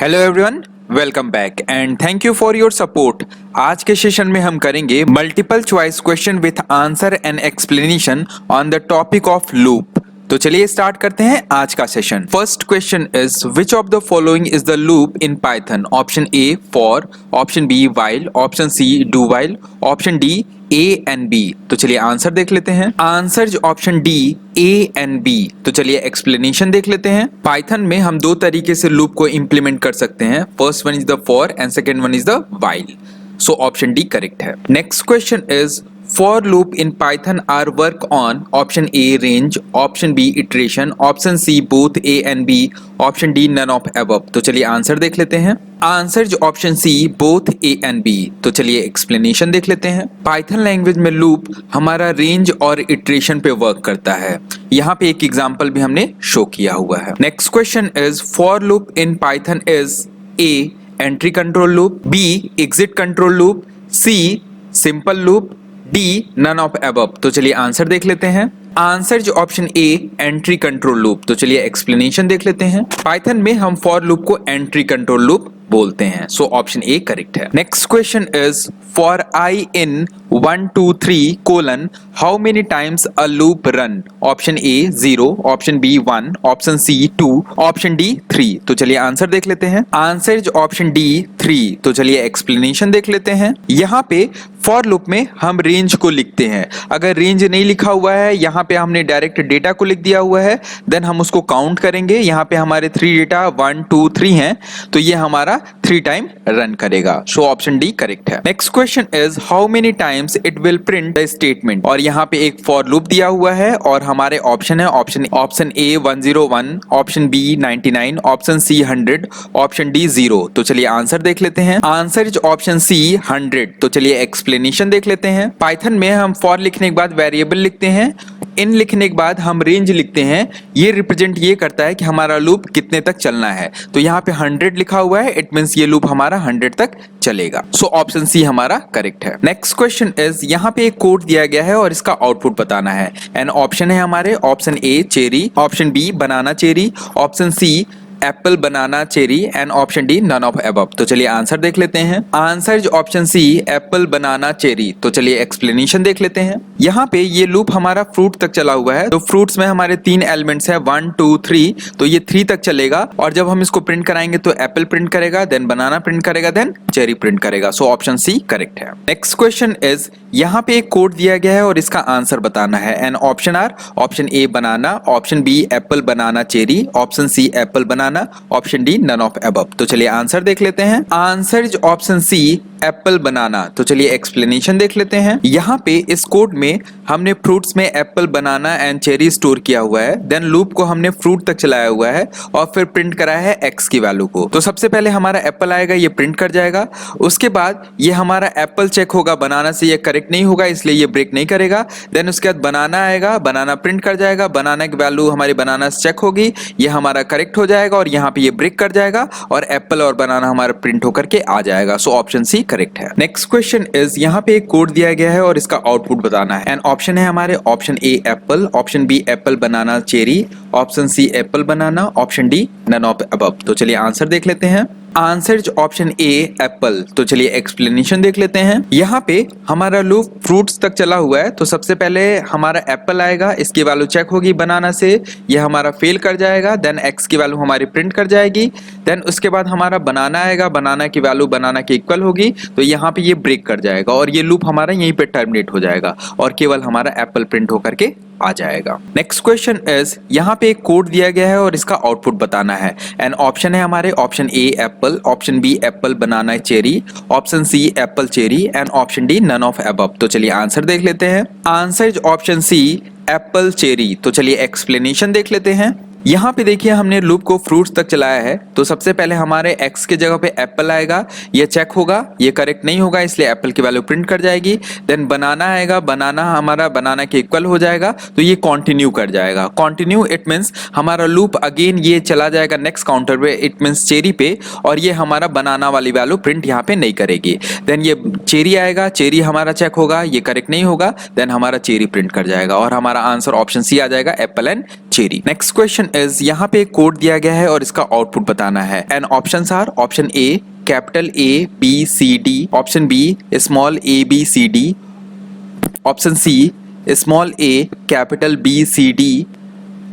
Hello everyone, welcome back and thank you for your support. आज के session में हम करेंगे multiple choice question with answer and explanation on the topic of loop. तो चलिए start करते हैं आज का session. First question is which of the following is the loop in Python? Option A for, option B while, option C do while, option D A and B. तो चलिए answer देख लेते हैं। Answer option D A and B. तो चलिए explanation देख लेते हैं। पाइथन में हम दो तरीके से लूप को इंप्लीमेंट कर सकते हैं। First one is the for and second one is the while. So option D correct है। Next question is for loop in python are work on option a range, option b iteration, option c both a and b, option d none of above। तो चलिए answer देख लेते हैं। Answer जो option C both A and B. तो चलिए explanation देख लेते हैं। पाइथन लैंग्वेज में लूप हमारा रेंज और इटरेशन पे वर्क करता है। यहाँ पे एक एग्जांपल भी हमने शो किया हुआ है। Next question is for loop in Python is A entry control loop, B exit control loop, C simple loop, D none of above. तो चलिए आंसर देख लेते हैं। आंसर जो option A entry control loop. तो चलिए एक्सप्लेनेशन देख लेते हैं। पाइथन में हम फॉर लूप को एंट्री कंट्रोल लूप बोलते हैं। सो ऑप्शन ए करेक्ट है। Next question is for I in 1 2 3 colon how many times a loop run? Option A 0, option B 1, option C 2, option D 3। तो चलिए answer देख लेते हैं। Answer जो ऑप्शन डी 3। तो चलिए एक्सप्लेनेशन देख लेते हैं। यहाँ पे फॉर लूप में हम रेंज को लिखते हैं। अगर रेंज नहीं लिखा हुआ है, यहाँ पे हमने डायरेक्ट डेटा को लिख दिया हुआ है, देन हम उसको काउंट करेंगे। यहाँ पे हमारे 3 डेटा 1 2 3 हैं, तो ये हमारा 3 टाइम रन करेगा। सो ऑप्शन डी करेक्ट है। Next question is how many times it will print the statement? और यहाँ पे एक फॉर लूप दिया हुआ है और हमारे ऑप्शन है option A 101, option B 99, option C 100, option D 0। तो चलिए आंसर देख लेते हैं। Answer is option C 100। तो चलिए एक्सप्लेनेशन देख लेते हैं। पाइथन में हम फॉर लिखने के बाद वेरिएबल लिखते हैं, इन लिखने के बाद हम रेंज लिखते हैं। ये रिप्रेजेंट ये करता है कि हमारा लूप कितने तक चलना है। तो यहाँ पे 100 लिखा हुआ है, इट मींस ये लूप हमारा 100 तक चलेगा। सो ऑप्शन सी हमारा करेक्ट है। नेक्स्ट क्वेश्चन इज यहाँ पे एक कोड दिया गया है और इसका आउटपुट बताना है। एंड ऑप्शन है हमारे option A cherry, option B banana cherry, option C apple banana cherry and option D none of above. तो चलिए आंसर देख लेते हैं। आंसर जो option C apple banana cherry. तो चलिए एक्सप्लेनेशन देख लेते हैं। यहाँ पे ये लूप हमारा फ्रूट तक चला हुआ है। तो फ्रूट्स में हमारे 3 एलिमेंट्स है 1 2 3। तो ये 3 तक चलेगा और जब हम इसको प्रिंट कराएंगे तो एप्पल प्रिंट करेगा, देन बनाना प्रिंट करेगा, देन चेरी प्रिंट करेगा। सो ऑप्शन सी करेक्ट है। नेक्स्ट क्वेश्चन इज यहाँ पे एक कोड दिया गया है और इसका आंसर बताना है। And option are option A banana, option B apple banana cherry, option C apple banana, option D none of above. तो चलिए आंसर देख लेते हैं। Answer option C apple banana. तो चलिए एक्सप्लेनेशन देख लेते हैं। यहाँ पे इस कोड में हमने फ्रूट्स में apple banana and cherry store किया हुआ है, देन लूप को हमने फ्रूट तक चलाया हुआ है और फिर प्रिंट कराया है एक्स की वैल्यू को। तो सबसे पहले हमारा एप्पल आएगा, ये प्रिंट कर जाएगा। उसके बाद ये हमारा एप्पल चेक होगा, बनाना से ये करेक्ट नहीं होगा इसलिए ये ब्रेक नहीं करेगा। देन उसके बाद बनाना आएगा, बनाना प्रिंट कर जाएगा, बनाना की वैल्यू हमारी बनाना चेक होगी, ये हमारा करेक्ट हो जाएगा और यहाँ पे ये ब्रेक कर जाएगा और एप्पल और बनाना हमारा प्रिंट होकर के आ जाएगा। सो ऑप्शन सी करेक्ट है। नेक्स्ट क्वेश्चन इज यहाँ पे एक कोड दिया गया है और इसका आउटपुट बताना है। एंड ऑप्शन है हमारे option A apple, option B apple banana cherry, option C apple banana, option D none of above. तो चलिए आंसर देख लेते हैं। Answer option A apple. तो चलिए एक्सप्लेनेशन देख लेते हैं। यहाँ पे हमारा लूप फ्रूट्स तक चला हुआ है, तो सबसे पहले हमारा एप्पल आएगा, इसकी वैल्यू चेक होगी बनाना से, ये हमारा फेल कर जाएगा, देन एक्स की वैल्यू हमारी प्रिंट कर जाएगी। देन उसके बाद हमारा बनाना आएगा, बनाना की वैल्यू बनाना के इक्वल होगी, तो यहाँ पे ये ब्रेक कर जाएगा और ये लूप हमारा यहीं पे टर्मिनेट हो जाएगा और केवल हमारा एप्पल प्रिंट होकर के आ जाएगा। नेक्स्ट क्वेश्चन इज यहाँ पे एक कोड दिया गया है और इसका आउटपुट बताना है। एंड ऑप्शन है हमारे option A apple, option B apple banana cherry, option C apple cherry and option D none of above. तो चलिए आंसर देख लेते हैं। Answer option C apple cherry. तो चलिए एक्सप्लेनेशन देख लेते हैं। यहाँ पे देखिए हमने लूप को फ्रूट्स तक चलाया है, तो सबसे पहले हमारे x के जगह पे एप्पल आएगा, ये चेक होगा, ये करेक्ट नहीं होगा इसलिए एप्पल की वैल्यू प्रिंट कर जाएगी। देन बनाना आएगा, बनाना हमारा बनाना के इक्वल हो जाएगा, तो ये कंटिन्यू कर जाएगा। कंटिन्यू इट मींस हमारा लूप अगेन ये चला जाएगा नेक्स्ट काउंटर पे, इट मींस चेरी पे, और ये हमारा बनाना वाली वैल्यू प्रिंट यहाँ पे नहीं करेगी। देन ये चेरी आएगा, चेरी हमारा चेक होगा, ये करेक्ट नहीं होगा, देन हमारा चेरी प्रिंट कर जाएगा और हमारा आंसर ऑप्शन सी आ जाएगा Apple and cherry. Next question is यहाँ पे एक कोड दिया गया है और इसका आउटपुट बताना है। And options are option A capital A B C D, option B small a b c d, option C small a capital B C D,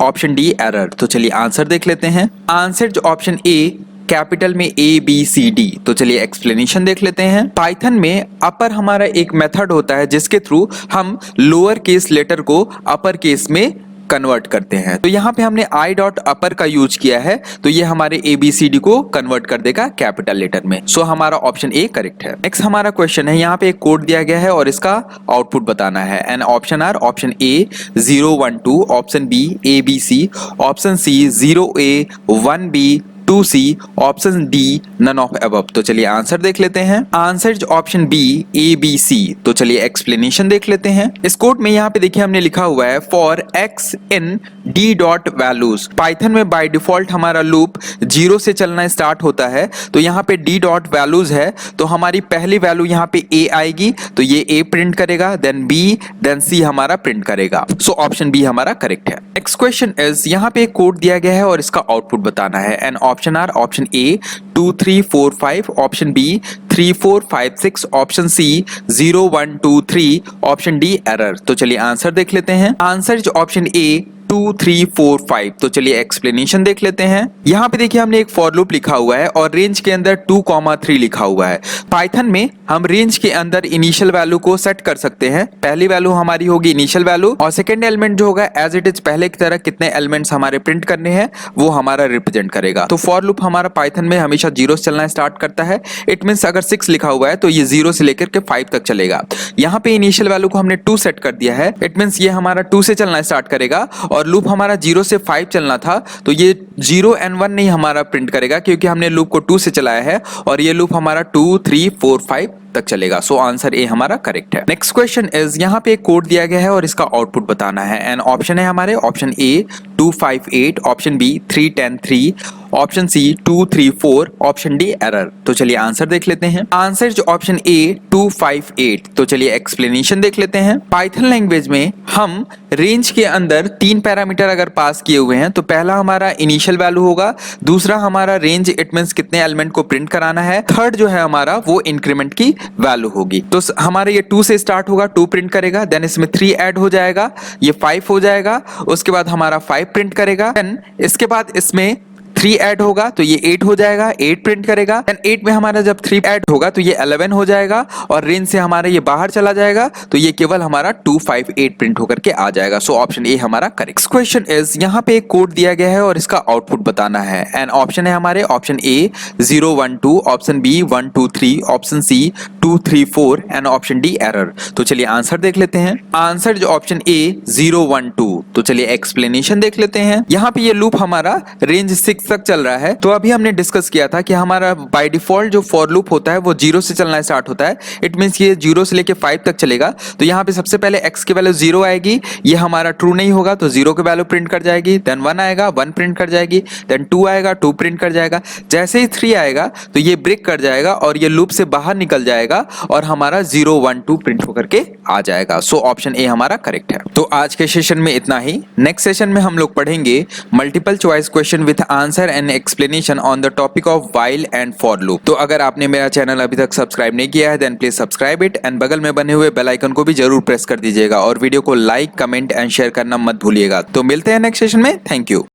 option D error. तो चलिए आंसर देख लेते हैं। आंसर जो option A capital में A B C D। तो चलिए explanation देख लेते हैं। पाइथन में अपर हमारा एक मेथड होता है जिसके थ्रू हम लोअर केस लेटर को अपर केस में कन्वर्ट करते हैं। तो यहाँ पे हमने आई डॉट अपर का यूज किया है, तो ये हमारे ABCD को कन्वर्ट कर देगा कैपिटल लेटर में। सो हमारा ऑप्शन ए करेक्ट है। नेक्स्ट हमारा क्वेश्चन है, यहाँ पे एक कोड दिया गया है और इसका आउटपुट बताना है। And option are option A 012, option B ABC, option C 0A 1B 2C, option D none of above. तो चलिए आंसर देख लेते हैं। Answer option B ABC। तो चलिए एक्सप्लेनेशन देख लेते हैं। इस कोड में यहाँ पे देखिए हमने लिखा हुआ है for x in d dot values. Python में बाय डिफॉल्ट हमारा लूप 0 से चलना स्टार्ट होता है, तो यहाँ पे d डॉट वैल्यूज है, तो हमारी पहली वैल्यू यहाँ पे a आएगी, तो ये a प्रिंट करेगा, देन b, देन c हमारा प्रिंट करेगा। सो ऑप्शन बी हमारा करेक्ट है। नेक्स्ट क्वेश्चन इज यहाँ पे एक कोड दिया गया है और इसका आउटपुट बताना है। And option are option A 2 3 4 5, option B 3 4 5 6, option C 0 1 2 3, option D error. तो चलिए आंसर देख लेते हैं। आंसर जो ऑप्शन ए 2 3 4 5। तो चलिए एक्सप्लेनेशन देख लेते हैं। यहाँ पे देखिए हमने एक फॉर लूप लिखा हुआ है और रेंज के अंदर 2,3 लिखा हुआ है। पाइथन में हम रेंज के अंदर इनिशियल वैल्यू को सेट कर सकते हैं। पहली वैल्यू हमारी होगी इनिशियल वैल्यू और सेकंड एलिमेंट जो होगा एज इट इज पहले की तरह कितने एलिमेंट्स हमारे प्रिंट करने हैं वो हमारा रिप्रेजेंट करेगा। तो फॉर लूप हमारा पाइथन में हमेशा 0 से चलना स्टार्ट करता है। इट मींस अगर 6 लिखा हुआ है तो ये 0 से लेकर के 5 तक चलेगा। यहाँ पे इनिशियल वैल्यू को हमने 2 सेट कर दिया है। इट मींस ये हमारा 2 से चलना स्टार्ट करेगा और लूप हमारा 0 से 5 चलना था, तो ये 0 and 1 नहीं हमारा प्रिंट करेगा क्योंकि हमने लूप को 2 से चलाया है और ये लूप हमारा 2 3 4 5 तक चलेगा। सो आंसर ए हमारा करेक्ट है। नेक्स्ट क्वेश्चन इज यहाँ पे एक कोड दिया गया है और इसका आउटपुट बताना है। एंड ऑप्शन है हमारे option A 2 5 8, option B 3 10 3, option C 2 3 4, option D error. तो चलिए आंसर देख लेते हैं। आंसर जो ऑप्शन ए 2 5 8। तो चलिए एक्सप्लेनेशन देख लेते हैं। पाइथन लैंग्वेज में हम रेंज के अंदर 3 पैरामीटर अगर पास किए हुए हैं तो पहला हमारा इनिशियल वैल्यू होगा, दूसरा हमारा रेंज इट मींस कितने एलिमेंट को प्रिंट कराना है, थर्ड जो है हमारा वो इंक्रीमेंट की वैल्यू होगी। तो हमारे ये 2 से स्टार्ट होगा, 2 प्रिंट करेगा, देन इसमें 3 ऐड हो जाएगा, ये 5 हो जाएगा, उसके बाद हमारा 5 प्रिंट करेगा, देन इसके बाद इसमें 3 ऐड होगा तो ये 8 हो जाएगा, 8 प्रिंट करेगा, देन 8 में हमारा जब 3 ऐड होगा तो ये 11 हो जाएगा और रेंज से हमारा ये बाहर चला जाएगा, तो ये केवल हमारा 2 5 8 प्रिंट होकर के आ जाएगा। सो ऑप्शन ए हमारा करेक्ट। क्वेश्चन इज यहाँ पे एक कोड दिया गया है और इसका आउटपुट बताना है। एंड ऑप्शन है हमारे option A 0 1 2, option B 1 2 3, option C 2 3 4 and option D error. तो चलिए आंसर देख लेते हैं। आंसर जो ऑप्शन ए 0 1 2। तो चलिए एक्सप्लेनेशन देख लेते हैं। यहाँ पे ये लूप हमारा रेंज 6 तक चल रहा है। तो अभी हमने डिस्कस किया था कि हमारा बाय डिफॉल्ट जो फॉर लूप होता है वो 0 से चलना स्टार्ट होता है। इट मींस ये 0 से लेके 5 तक चलेगा। तो यहाँ पे सबसे पहले x की वैल्यू 0 आएगी, ये हमारा ट्रू नहीं होगा तो 0 की वैल्यू प्रिंट कर जाएगी, देन 1 आएगा 1 प्रिंट कर जाएगी, देन 2 आएगा 2 प्रिंट कर जाएगा। जैसे ही 3 आएगा तो ये ब्रेक कर जाएगा और ये लूप से बाहर निकल जाएगा और हमारा 0 1 2 प्रिंट होकर के आ जाएगा। सो ऑप्शन ए हमारा करेक्ट है। तो आज के सेशन में इतना ही। नेक्स्ट सेशन में हम लोग पढ़ेंगे multiple choice question with answer and explanation on the topic of while and for loop. तो अगर आपने मेरा चैनल अभी तक सब्सक्राइब नहीं किया है then please subscribe it and बगल में बने हुए बेल आइकन को भी जरूर प्रेस कर दीजिएगा और वीडियो को लाइक कमेंट एंड शेयर करना मत भूलिएगा। तो मिलते हैं नेक्स्ट सेशन में। Thank you.